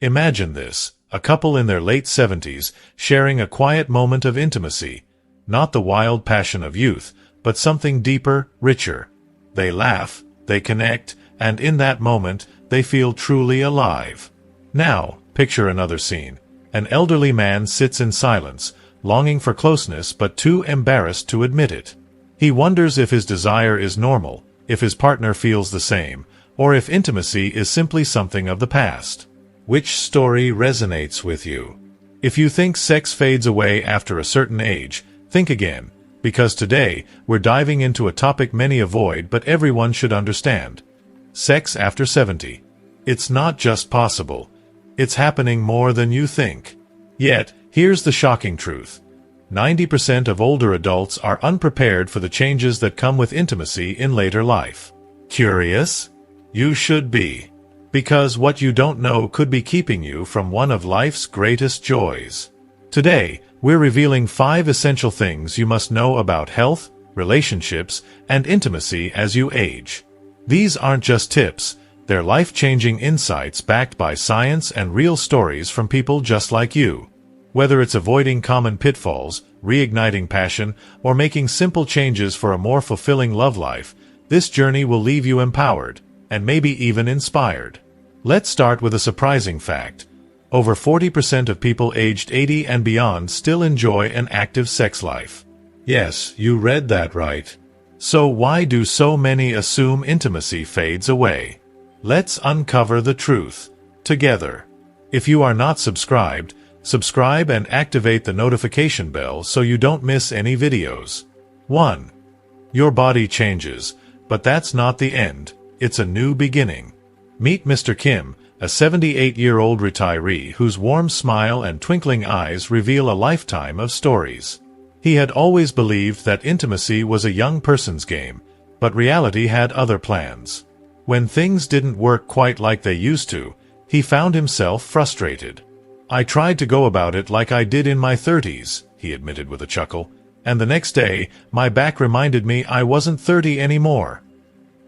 Imagine this, a couple in their late 70s sharing a quiet moment of intimacy, not the wild passion of youth, but something deeper, richer. They laugh, they connect, and in that moment, they feel truly alive. Now, picture another scene. An elderly man sits in silence, longing for closeness but too embarrassed to admit it. He wonders if his desire is normal, if his partner feels the same, or if intimacy is simply something of the past. Which story resonates with you? If you think sex fades away after a certain age, think again, because today we're diving into a topic many avoid but everyone should understand. Sex after 70. It's not just possible. It's happening more than you think. Yet, here's the shocking truth. 90% of older adults are unprepared for the changes that come with intimacy in later life. Curious? You should be. Because what you don't know could be keeping you from one of life's greatest joys. Today, we're revealing 5 essential things you must know about health, relationships, and intimacy as you age. These aren't just tips, they're life-changing insights backed by science and real stories from people just like you. Whether it's avoiding common pitfalls, reigniting passion, or making simple changes for a more fulfilling love life, this journey will leave you empowered, and maybe even inspired. Let's start with a surprising fact. Over 40% of people aged 80 and beyond still enjoy an active sex life. Yes, you read that right. So why do so many assume intimacy fades away? Let's uncover the truth together. If you are not subscribed, subscribe and activate the notification bell so you don't miss any videos. 1. Your body changes, but that's not the end. It's a new beginning. Meet Mr. Kim, a 78-year-old retiree whose warm smile and twinkling eyes reveal a lifetime of stories. He had always believed that intimacy was a young person's game, but reality had other plans. When things didn't work quite like they used to, he found himself frustrated. "I tried to go about it like I did in my 30s, he admitted with a chuckle, "and the next day, my back reminded me I wasn't 30 anymore."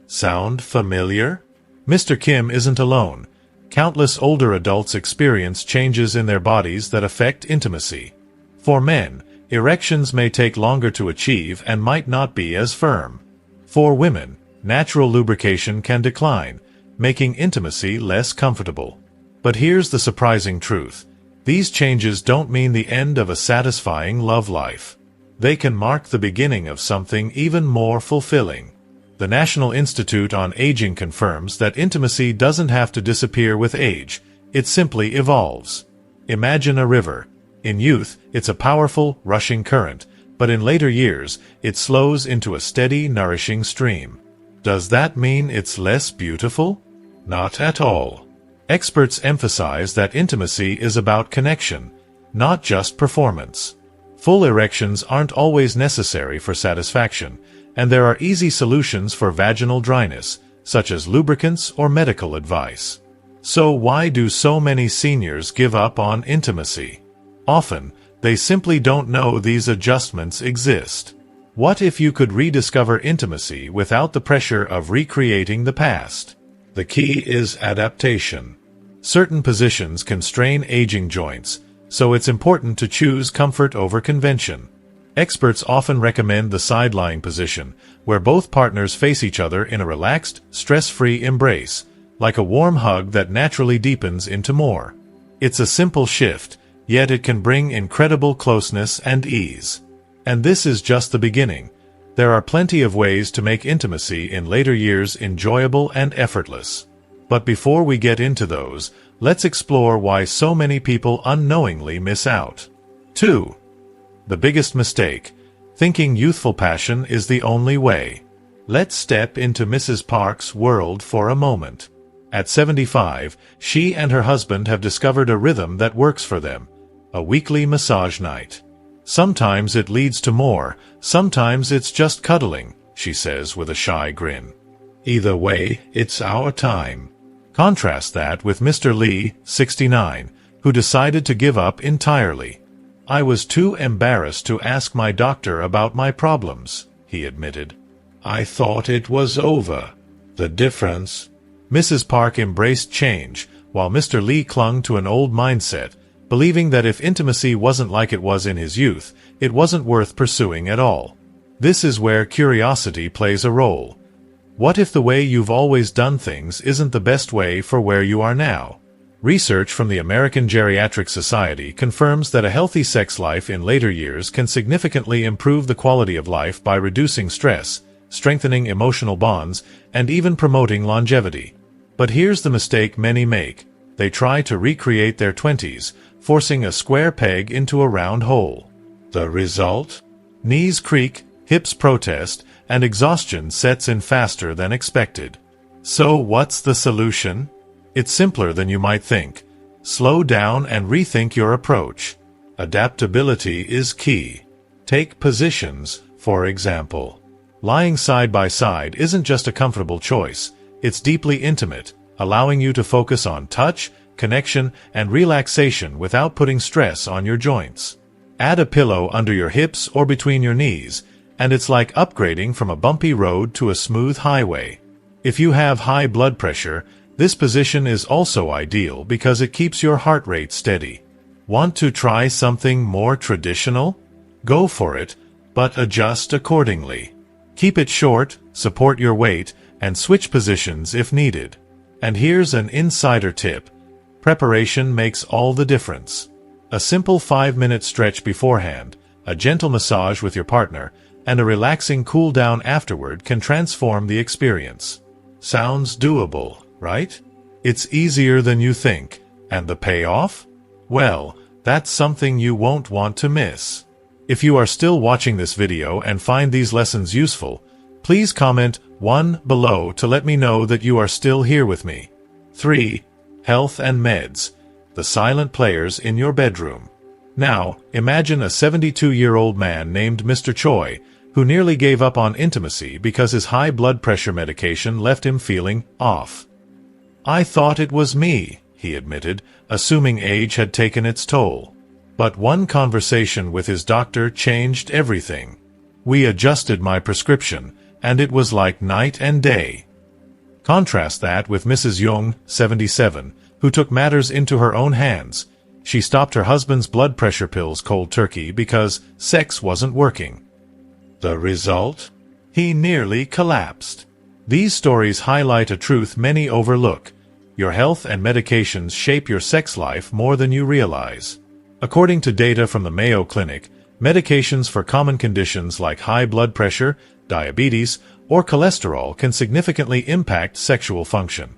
Sound familiar? Mr. Kim isn't alone. Countless older adults experience changes in their bodies that affect intimacy. For men, erections may take longer to achieve and might not be as firm. For women, natural lubrication can decline, making intimacy less comfortable. But here's the surprising truth. These changes don't mean the end of a satisfying love life. They can mark the beginning of something even more fulfilling. The National Institute on Aging confirms that intimacy doesn't have to disappear with age, it simply evolves. Imagine a river. In youth, it's a powerful, rushing current, but in later years, it slows into a steady, nourishing stream. Does that mean it's less beautiful? Not at all. Experts emphasize that intimacy is about connection, not just performance. Full erections aren't always necessary for satisfaction, and there are easy solutions for vaginal dryness, such as lubricants or medical advice. So why do so many seniors give up on intimacy? Often, they simply don't know these adjustments exist. What if you could rediscover intimacy without the pressure of recreating the past? The key is adaptation. Certain positions can strain aging joints, so it's important to choose comfort over convention. Experts often recommend the side-lying position, where both partners face each other in a relaxed, stress-free embrace, like a warm hug that naturally deepens into more. It's a simple shift, yet it can bring incredible closeness and ease. And this is just the beginning. There are plenty of ways to make intimacy in later years enjoyable and effortless. But before we get into those, let's explore why so many people unknowingly miss out. 2. The biggest mistake. Thinking youthful passion is the only way. Let's step into Mrs. Park's world for a moment. At 75, she and her husband have discovered a rhythm that works for them. A weekly massage night. Sometimes it leads to more, sometimes it's just cuddling, she says with a shy grin. Either way, it's our time. Contrast that with Mr. Lee, 69, who decided to give up entirely. "I was too embarrassed to ask my doctor about my problems," he admitted. "I thought it was over. The difference?" Mrs. Park embraced change, while Mr. Lee clung to an old mindset, believing that if intimacy wasn't like it was in his youth, it wasn't worth pursuing at all. This is where curiosity plays a role. What if the way you've always done things isn't the best way for where you are now? Research from the American Geriatric Society confirms that a healthy sex life in later years can significantly improve the quality of life by reducing stress, strengthening emotional bonds, and even promoting longevity. But here's the mistake many make. They try to recreate their 20s, forcing a square peg into a round hole. The result? Knees creak, hips protest, and exhaustion sets in faster than expected. So what's the solution? It's simpler than you might think. Slow down and rethink your approach. Adaptability is key. Take positions, for example. Lying side by side isn't just a comfortable choice, it's deeply intimate, allowing you to focus on touch, connection, and relaxation without putting stress on your joints. Add a pillow under your hips or between your knees, and it's like upgrading from a bumpy road to a smooth highway. If you have high blood pressure, this position is also ideal because it keeps your heart rate steady. Want to try something more traditional? Go for it, but adjust accordingly. Keep it short, support your weight, and switch positions if needed. And here's an insider tip. Preparation makes all the difference. A simple 5-minute stretch beforehand, a gentle massage with your partner, and a relaxing cool down afterward can transform the experience. Sounds doable, right? It's easier than you think. And the payoff? Well, that's something you won't want to miss. If you are still watching this video and find these lessons useful, please comment 1 below to let me know that you are still here with me. 3. Health and meds. The silent players in your bedroom. Now, imagine a 72-year-old man named Mr. Choi, who nearly gave up on intimacy because his high blood pressure medication left him feeling off. "I thought it was me," he admitted, assuming age had taken its toll. But one conversation with his doctor changed everything. "We adjusted my prescription, and it was like night and day." Contrast that with Mrs. Young, 77, who took matters into her own hands. She stopped her husband's blood pressure pills cold turkey because sex wasn't working. The result? He nearly collapsed. These stories highlight a truth many overlook. Your health and medications shape your sex life more than you realize. According to data from the Mayo Clinic, medications for common conditions like high blood pressure, diabetes, or cholesterol can significantly impact sexual function.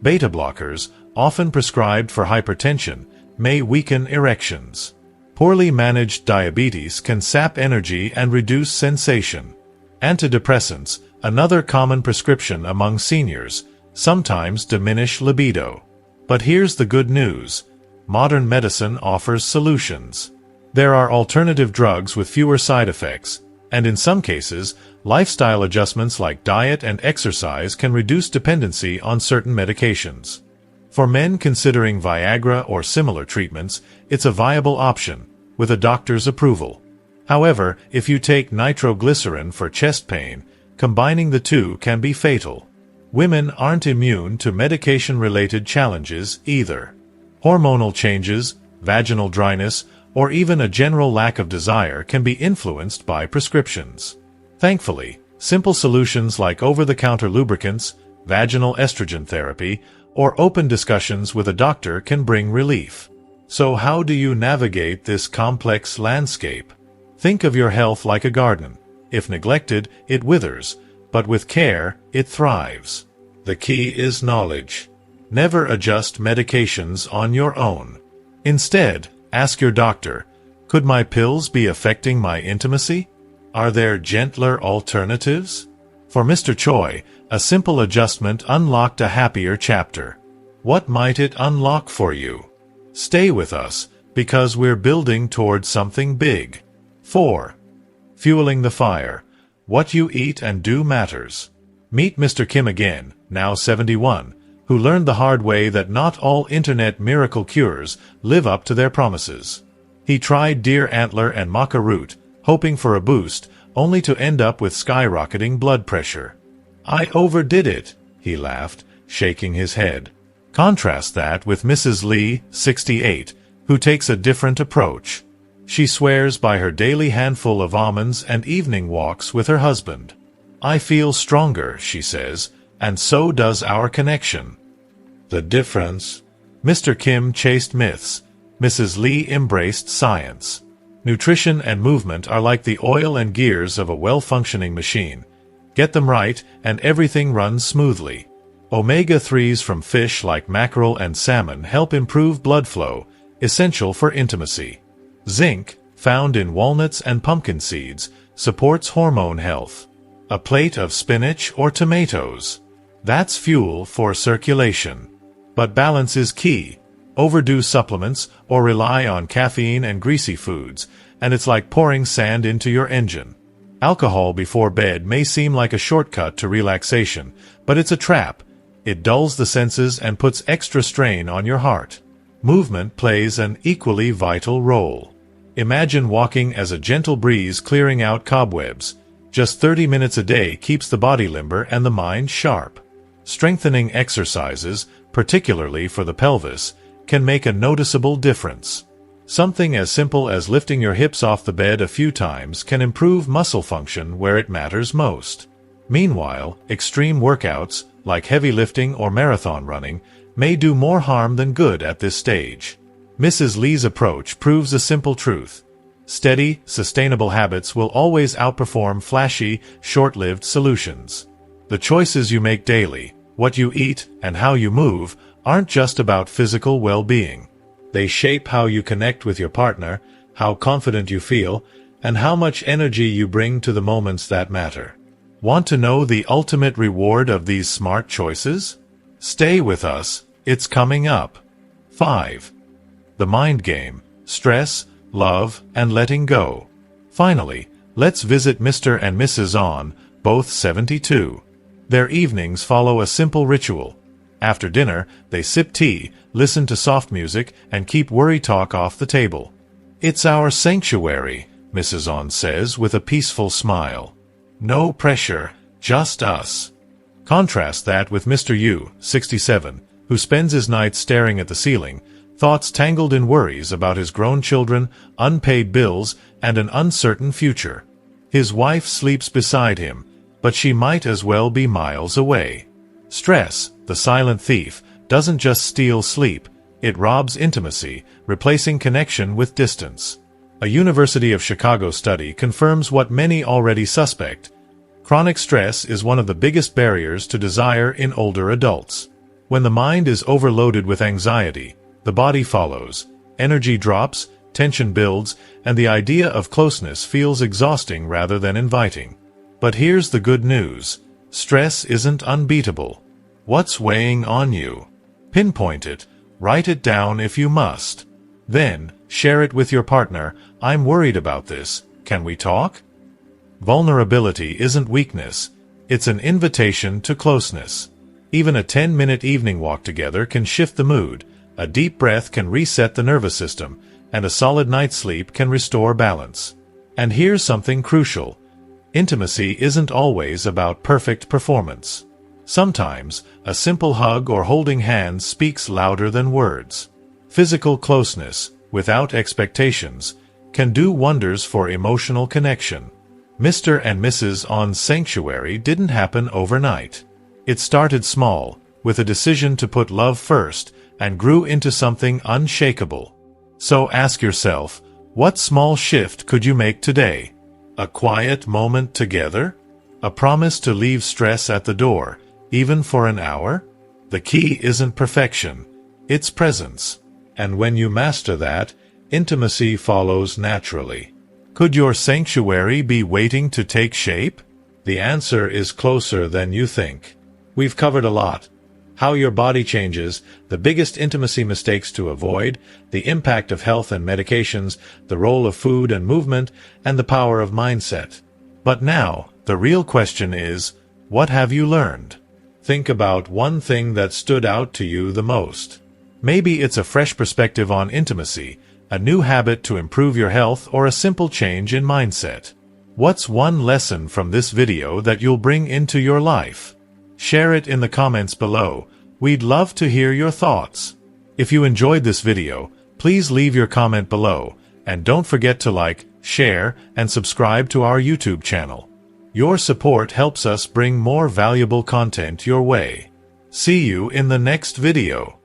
Beta blockers, often prescribed for hypertension, may weaken erections. Poorly managed diabetes can sap energy and reduce sensation. Antidepressants, another common prescription among seniors, sometimes diminish libido. But here's the good news. Modern medicine offers solutions. There are alternative drugs with fewer side effects, and in some cases, lifestyle adjustments like diet and exercise can reduce dependency on certain medications. For men considering Viagra or similar treatments, it's a viable option, with a doctor's approval. However, if you take nitroglycerin for chest pain, combining the two can be fatal. Women aren't immune to medication-related challenges either. Hormonal changes, vaginal dryness, or even a general lack of desire can be influenced by prescriptions. Thankfully, simple solutions like over-the-counter lubricants, vaginal estrogen therapy, or open discussions with a doctor can bring relief. So how do you navigate this complex landscape? Think of your health like a garden. If neglected, it withers, but with care, it thrives. The key is knowledge. Never adjust medications on your own. Instead, ask your doctor, could my pills be affecting my intimacy? Are there gentler alternatives? For Mr. Choi, a simple adjustment unlocked a happier chapter. What might it unlock for you? Stay with us, because we're building towards something big. 4. Fueling the fire. What you eat and do matters. Meet Mr. Kim again, now 71, who learned the hard way that not all internet miracle cures live up to their promises. He tried deer antler and maca root, hoping for a boost, only to end up with skyrocketing blood pressure. "I overdid it," he laughed, shaking his head. Contrast that with Mrs. Lee, 68, who takes a different approach. She swears by her daily handful of almonds and evening walks with her husband. "I feel stronger," she says, "and so does our connection." The difference? Mr. Kim chased myths. Mrs. Lee embraced science. Nutrition and movement are like the oil and gears of a well-functioning machine. Get them right, and everything runs smoothly. Omega-3s from fish like mackerel and salmon help improve blood flow, essential for intimacy. Zinc, found in walnuts and pumpkin seeds, supports hormone health. A plate of spinach or tomatoes. That's fuel for circulation. But balance is key. Overdo supplements or rely on caffeine and greasy foods, and it's like pouring sand into your engine. Alcohol before bed may seem like a shortcut to relaxation, but it's a trap. It dulls the senses and puts extra strain on your heart. Movement plays an equally vital role. Imagine walking as a gentle breeze clearing out cobwebs. Just 30 minutes a day keeps the body limber and the mind sharp. Strengthening exercises, particularly for the pelvis, can make a noticeable difference. Something as simple as lifting your hips off the bed a few times can improve muscle function where it matters most. Meanwhile, extreme workouts, like heavy lifting or marathon running, may do more harm than good at this stage. Mrs. Lee's approach proves a simple truth. Steady, sustainable habits will always outperform flashy, short-lived solutions. The choices you make daily, what you eat, and how you move, aren't just about physical well-being. They shape how you connect with your partner, how confident you feel, and how much energy you bring to the moments that matter. Want to know the ultimate reward of these smart choices? Stay with us, it's coming up. 5. The mind game: stress, love, and letting go. Finally, let's visit Mr. and Mrs. On, both 72. Their evenings follow a simple ritual. After dinner, they sip tea, listen to soft music, and keep worry talk off the table. "It's our sanctuary," Mrs. On says with a peaceful smile. "No pressure, just us." Contrast that with Mr. Yu, 67, who spends his nights staring at the ceiling, thoughts tangled in worries about his grown children, unpaid bills, and an uncertain future. His wife sleeps beside him, but she might as well be miles away. Stress, the silent thief, doesn't just steal sleep, it robs intimacy, replacing connection with distance. A University of Chicago study confirms what many already suspect. Chronic stress is one of the biggest barriers to desire in older adults. When the mind is overloaded with anxiety, the body follows. Energy drops, tension builds, and the idea of closeness feels exhausting rather than inviting. But here's the good news. Stress isn't unbeatable. What's weighing on you? Pinpoint it, write it down if you must. Then, share it with your partner. "I'm worried about this. Can we talk?" Vulnerability isn't weakness. It's an invitation to closeness. Even a 10-minute evening walk together can shift the mood. A deep breath can reset the nervous system, and a solid night's sleep can restore balance. And here's something crucial. Intimacy isn't always about perfect performance. Sometimes, a simple hug or holding hands speaks louder than words. Physical closeness, without expectations, can do wonders for emotional connection. Mr. and Mrs. On's sanctuary didn't happen overnight. It started small, with a decision to put love first, and grew into something unshakable. So ask yourself, what small shift could you make today? A quiet moment together? A promise to leave stress at the door, even for an hour? The key isn't perfection, it's presence. And when you master that, intimacy follows naturally. Could your sanctuary be waiting to take shape? The answer is closer than you think. We've covered a lot. How your body changes, the biggest intimacy mistakes to avoid, the impact of health and medications, the role of food and movement, and the power of mindset. But now, the real question is, what have you learned? Think about one thing that stood out to you the most. Maybe it's a fresh perspective on intimacy, a new habit to improve your health, or a simple change in mindset. What's one lesson from this video that you'll bring into your life? Share it in the comments below. We'd love to hear your thoughts. If you enjoyed this video, please leave your comment below, and don't forget to like, share, and subscribe to our YouTube channel. Your support helps us bring more valuable content your way. See you in the next video.